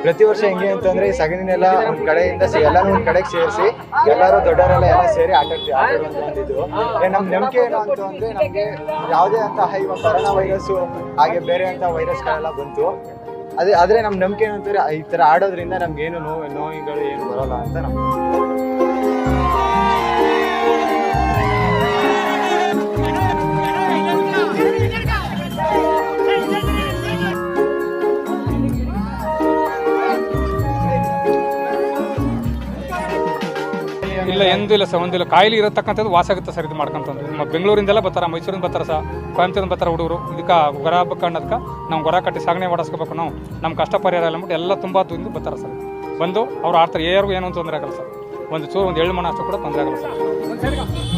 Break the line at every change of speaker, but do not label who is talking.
ಪ್ರತಿ ವರ್ಷ ಹೆಂಗೆ ಅಂತಂದ್ರೆ ಈ ಸಗಣಿನೆಲ್ಲ ಒಂದ್ ಕಡೆಯಿಂದ ಎಲ್ಲಾನು ಒಂದ್ ಕಡೆಗೆ ಸೇರಿಸಿ ಎಲ್ಲರೂ ದೊಡ್ಡವರೆಲ್ಲ ಎಲ್ಲ ಸೇರಿ ಆಟಾಡುವಂತ ಒಂದಿದ್ದು. ನಮ್ ನಂಬಿಕೆ ಏನು ಅಂತ ಅಂದ್ರೆ ನಮ್ಗೆ ಯಾವುದೇ ಅಂತ ಇವಾಗ ಕೊರೋನಾ ವೈರಸ್ ಹಾಗೆ ಬೇರೆ ಅಂತ ವೈರಸ್ಗಳೆಲ್ಲ ಬಂತು. ಆದ್ರೆ ನಮ್ ನಂಬಿಕೆ ಏನಂತಾರೆ ಈ ತರ ಆಡೋದ್ರಿಂದ ನಮ್ಗೆ ಏನು ನೋವುಗಳು ಏನು ಬರೋಲ್ಲ ಅಂತ ನಮ್ಗೆ.
ಇಲ್ಲ ಎಂದೂ ಇಲ್ಲ ಸರ್, ಒಂದಿಲ್ಲ ಕಾಯಿಲೆ ಇರತಕ್ಕಂಥದ್ದು ವಾಸ ಆಗುತ್ತೆ ಸರ್. ಇದು ಮಾಡ್ಕೊಂತಂದು ನಮ್ಮ ಬೆಂಗಳೂರಿಂದೆಲ್ಲ ಬರ್ತಾರೆ, ಮೈಸೂರಿಂದ ಬರ್ತಾರೆ ಸರ್, ಕೊಯಂಬತ್ತೂರಿಂದ ಬರ್ತಾರೆ ಹುಡುಗರು. ಇದಕ್ಕೆ ಗೊರ ಹಬ್ಬಕ್ಕೆ ಅನ್ನೋದಕ್ಕೆ ನಾವು ಗೊರ ಕಟ್ಟಿ ಸಾಗಣೆ ಮಾಡಿಸ್ಕೋಬೇಕು, ನಾವು ನಮ್ಮ ಕಷ್ಟ ಪರಿಹಾರ ಎಲ್ಲ ಬಿಟ್ಟು ಎಲ್ಲ ತುಂಬ ದೂರಿಂದ ಬರ್ತಾರೆ ಸರ್. ಬಂದು ಅವ್ರು ಆಡ್ತಾರೆ, ಯಾರಿಗೂ ಏನೂ ತೊಂದರೆ ಆಗಲ್ಲ ಸರ್. ಒಂದು ಎಳ್ಳು ಮಣ ಅಷ್ಟು ಕೂಡ ತೊಂದರೆ ಆಗಲ್ಲ ಸರ್.